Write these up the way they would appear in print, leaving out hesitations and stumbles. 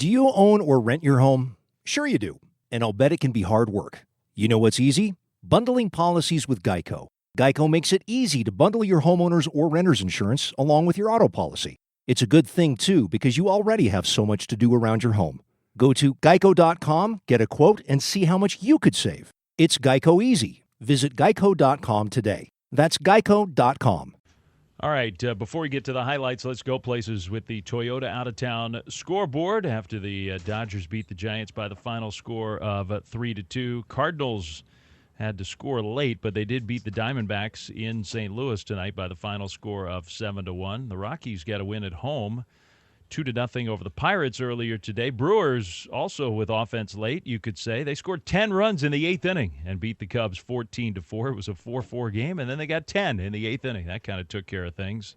Do you own or rent your home? Sure you do, and I'll bet it can be hard work. You know what's easy? Bundling policies with Geico. Geico makes it easy to bundle your homeowner's or renter's insurance along with your auto policy. It's a good thing, too, because you already have so much to do around your home. Go to geico.com, get a quote, and see how much you could save. It's Geico easy. Visit geico.com today. That's geico.com. All right, before we get to the highlights, let's go places with the Toyota out-of-town scoreboard after the Dodgers beat the Giants by the final score of 3-2. Cardinals had to score late, but they did beat the Diamondbacks in St. Louis tonight by the final score of 7-1. The Rockies got a win at home, 2-0 over the Pirates earlier today. Brewers also with offense late, you could say. They scored 10 runs in the eighth inning and beat the Cubs 14-4. It was a 4-4 game, and then they got 10 in the eighth inning. That kind of took care of things.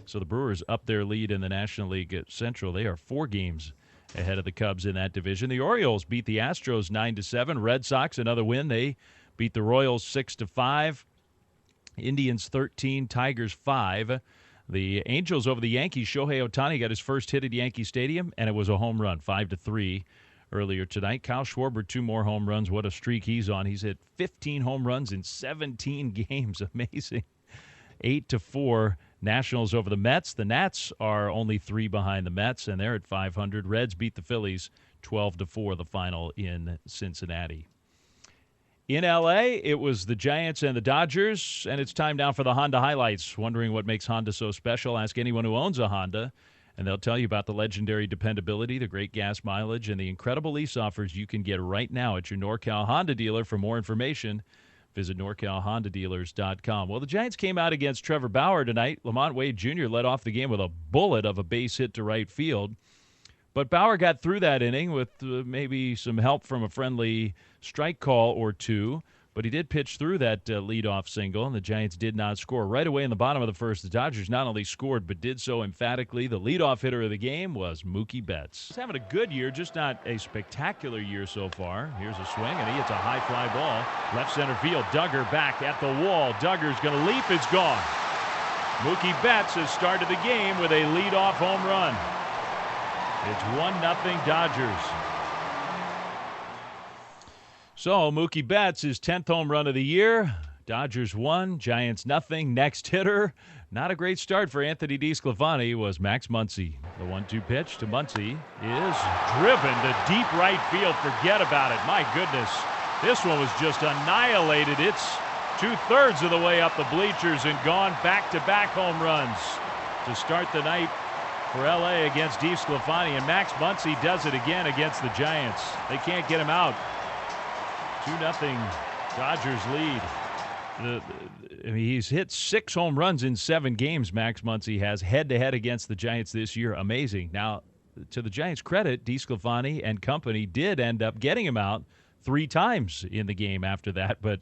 So the Brewers up their lead in the National League Central. They are 4 games ahead of the Cubs in that division. The Orioles beat the Astros 9-7. Red Sox, another win. They beat the Royals 6-5. Indians 13, Tigers 5. The Angels over the Yankees. Shohei Ohtani got his first hit at Yankee Stadium, and it was a home run, 5-3 earlier tonight. Kyle Schwarber, 2 more home runs. What a streak he's on. He's hit 15 home runs in 17 games. Amazing. 8-4 Nationals over the Mets. The Nats are only 3 behind the Mets, and they're at 500. Reds beat the Phillies 12-4, the final in Cincinnati. In L.A., it was the Giants and the Dodgers, and it's time now for the Honda highlights. Wondering what makes Honda so special? Ask anyone who owns a Honda, and they'll tell you about the legendary dependability, the great gas mileage, and the incredible lease offers you can get right now at your NorCal Honda dealer. For more information, visit NorCalHondaDealers.com. Well, the Giants came out against Trevor Bauer tonight. Lamont Wade Jr. led off the game with a bullet of a base hit to right field. But Bauer got through that inning with maybe some help from a friendly strike call or two. But he did pitch through that leadoff single, and the Giants did not score. Right away in the bottom of the first, the Dodgers not only scored but did so emphatically. The leadoff hitter of the game was Mookie Betts. He's having a good year, just not a spectacular year so far. Here's a swing, and he hits a high fly ball. Left center field, Duggar back at the wall. Duggar's going to leap. It's gone. Mookie Betts has started the game with a leadoff home run. It's 1-0 Dodgers. So Mookie Betts, his 10th home run of the year. Dodgers 1, Giants 0. Next hitter, not a great start for Anthony DeSclafani, was Max Muncy. The 1-2 pitch to Muncy is driven to deep right field. Forget about it. My goodness. This one was just annihilated. It's 2/3 of the way up the bleachers and gone. Back-to-back home runs to start the night for L.A. against DeSclafani, and Max Muncy does it again against the Giants. They can't get him out. 2-0 Dodgers lead. He's hit 6 home runs in 7 games, Max Muncy has, head-to-head against the Giants this year. Amazing. Now, to the Giants' credit, DeSclafani and company did end up getting him out 3 times in the game after that, but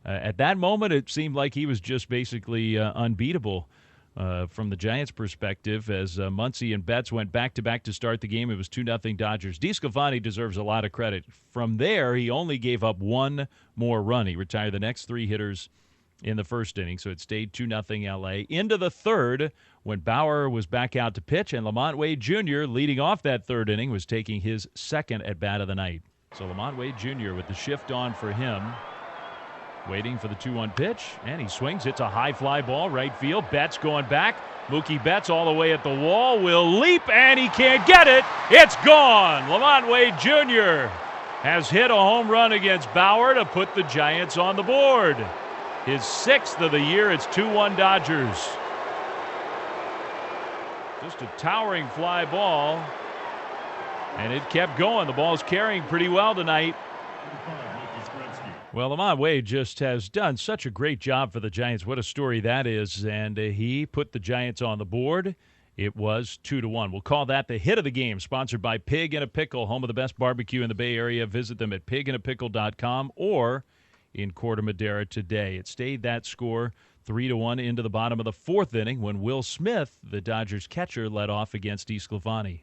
at that moment, it seemed like he was just basically unbeatable. From the Giants' perspective, as Muncy and Betts went back-to-back to start the game, it was 2-0 Dodgers. DeSclafani deserves a lot of credit. From there, he only gave up 1 more run. He retired the next 3 hitters in the first inning, so it stayed 2-0 L.A. Into the third, when Bauer was back out to pitch, and Lamont Wade Jr., leading off that third inning, was taking his second at-bat of the night. So Lamont Wade Jr. with the shift on for him, waiting for the 2-1 pitch, and he swings. It's a high fly ball, right field. Betts going back. Mookie Betts all the way at the wall, will leap, and he can't get it. It's gone. Lamont Wade Jr. has hit a home run against Bauer to put the Giants on the board. His 6th of the year. It's 2-1 Dodgers. Just a towering fly ball, and it kept going. The ball's carrying pretty well tonight. Well, Lamont Wade just has done such a great job for the Giants. What a story that is. And he put the Giants on the board. It was 2-1. We'll call that the hit of the game, sponsored by Pig and a Pickle, home of the best barbecue in the Bay Area. Visit them at pigandapickle.com or in Corte Madera today. It stayed that score 3-1 into the bottom of the 4th inning when Will Smith, the Dodgers catcher, led off against DeSclafani.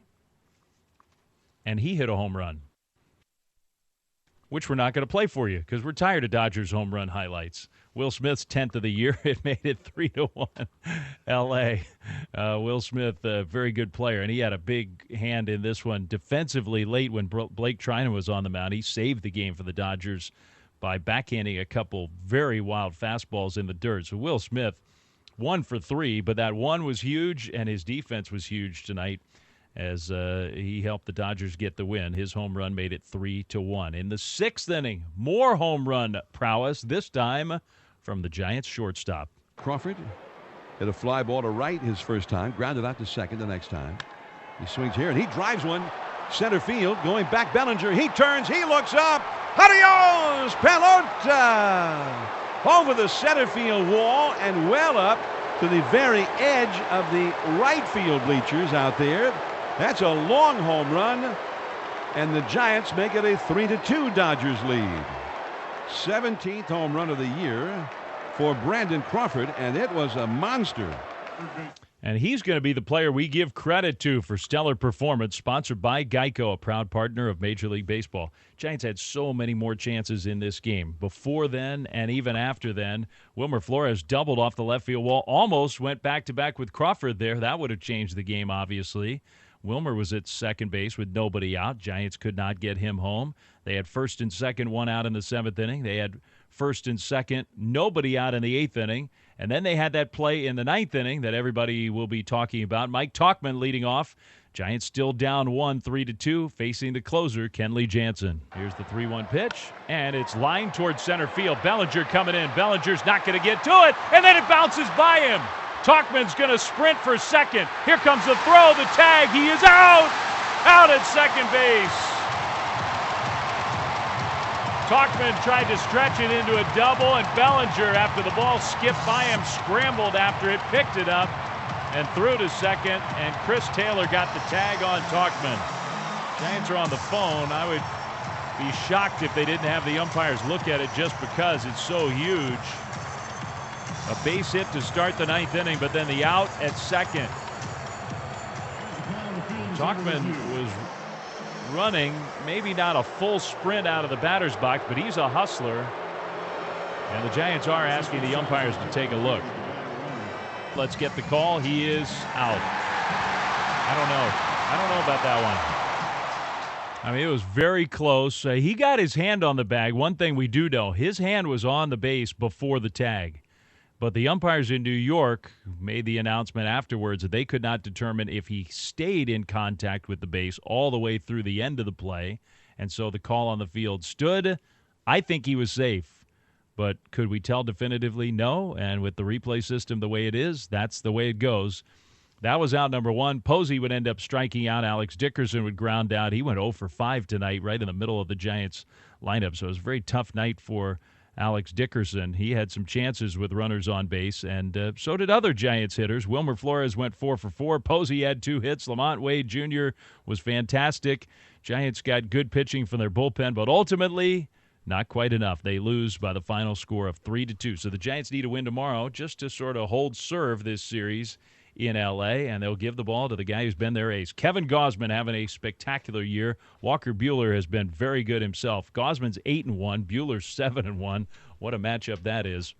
And he hit a home run. which we're not going to play for you because we're tired of Dodgers home run highlights. Will Smith's 10th of the year. It made it 3-1 L.A. Will Smith, a very good player, and he had a big hand in this one. Defensively, late when Blake Trinan was on the mound, he saved the game for the Dodgers by backhanding a couple very wild fastballs in the dirt. So Will Smith, 1 for 3, but that one was huge, and his defense was huge tonight as he helped the Dodgers get the win. His home run made it 3-1. In the 6th inning, more home run prowess, this time from the Giants shortstop. Crawford hit a fly ball to right his first time, grounded out to second the next time. He swings here, and he drives one center field, going back. Bellinger, he turns, he looks up. Adios, Pelota! Over the center field wall and well up to the very edge of the right field bleachers out there. That's a long home run, and the Giants make it a 3-2 Dodgers lead. 17th home run of the year for Brandon Crawford, and it was a monster. And he's going to be the player we give credit to for stellar performance, sponsored by Geico, a proud partner of Major League Baseball. Giants had so many more chances in this game. Before then and even after then, Wilmer Flores doubled off the left field wall, almost went back-to-back with Crawford there. That would have changed the game, obviously. Wilmer was at second base with nobody out. Giants could not get him home. They had first and second, one out in the 7th inning. They had first and second, nobody out in the 8th inning. And then they had that play in the 9th inning that everybody will be talking about. Mike Tauchman leading off. Giants still down 1, 3-2, facing the closer, Kenley Jansen. Here's the 3-1 pitch, and it's lined towards center field. Bellinger coming in. Bellinger's not going to get to it, and then it bounces by him. Tauchman's going to sprint for second. Here comes the throw, the tag. He is out! Out at second base. Tauchman tried to stretch it into a double, and Bellinger, after the ball skipped by him, scrambled after it, picked it up, and threw to second, and Chris Taylor got the tag on Tauchman. Giants are on the phone. I would be shocked if they didn't have the umpires look at it just because it's so huge. A base hit to start the 9th inning, but then the out at second. Tauchman was running, maybe not a full sprint out of the batter's box, but he's a hustler. And the Giants are asking the umpires to take a look. Let's get the call. He is out. I don't know about that one. I mean, it was very close. He got his hand on the bag. One thing we do know, his hand was on the base before the tag. But the umpires in New York made the announcement afterwards that they could not determine if he stayed in contact with the base all the way through the end of the play. And so the call on the field stood. I think he was safe. But could we tell definitively? No. And with the replay system the way it is, that's the way it goes. That was out number 1. Posey would end up striking out. Alex Dickerson would ground out. He went 0 for 5 tonight, right in the middle of the Giants lineup. So it was a very tough night for Alex Dickerson. He had some chances with runners on base, and so did other Giants hitters. Wilmer Flores went 4 for 4. Posey had 2 hits. Lamont Wade Jr. was fantastic. Giants got good pitching from their bullpen, but ultimately not quite enough. They lose by the final score of 3-2. So the Giants need a win tomorrow just to sort of hold serve this series in L.A., and they'll give the ball to the guy who's been their ace. Kevin Gausman having a spectacular year. Walker Buehler has been very good himself. Gausman's 8-1, Buehler's 7-1. What a matchup that is.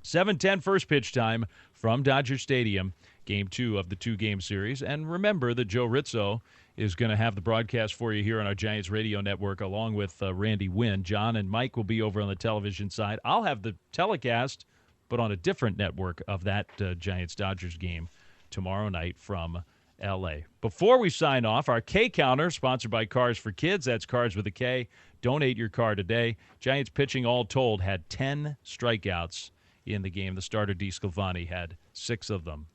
7:10 first pitch time from Dodger Stadium, Game 2 of the 2-game series. And remember that Joe Rizzo is going to have the broadcast for you here on our Giants radio network along with Randy Wynn. John and Mike will be over on the television side. I'll have the telecast, but on a different network of that Giants-Dodgers game tomorrow night from L.A. Before we sign off, our K Counter, sponsored by Cars for Kids. That's Cars with a K. Donate your car today. Giants pitching, all told, had 10 strikeouts in the game. The starter, DeSclafani, had 6 of them.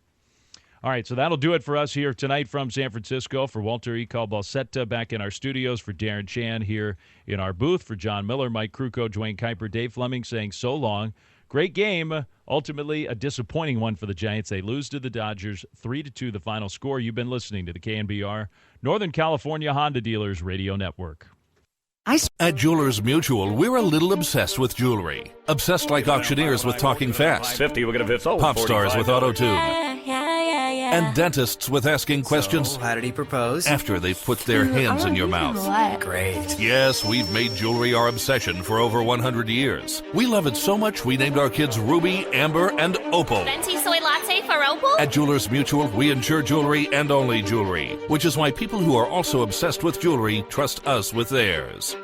All right, so that'll do it for us here tonight from San Francisco. For Walter E. Balsetta back in our studios, for Darren Chan here in our booth, for John Miller, Mike Krukow, Dwayne Kuiper, Dave Fleming saying so long. Great game. Ultimately, a disappointing one for the Giants. They lose to the Dodgers, 3-2 the final score. You've been listening to the KNBR Northern California Honda Dealers Radio Network. At Jewelers Mutual, we're a little obsessed with jewelry. Obsessed like auctioneers with talking fast. 50, we're going to 50. Pop stars with auto-tune. Yeah. And dentists with asking questions. So, how did he propose? After they've put their hands in your mouth. Great. Yes, we've made jewelry our obsession for over 100 years. We love it so much we named our kids Ruby, Amber, and Opal. Venti soy latte for Opal? At Jewelers Mutual, we insure jewelry and only jewelry, which is why people who are also obsessed with jewelry trust us with theirs.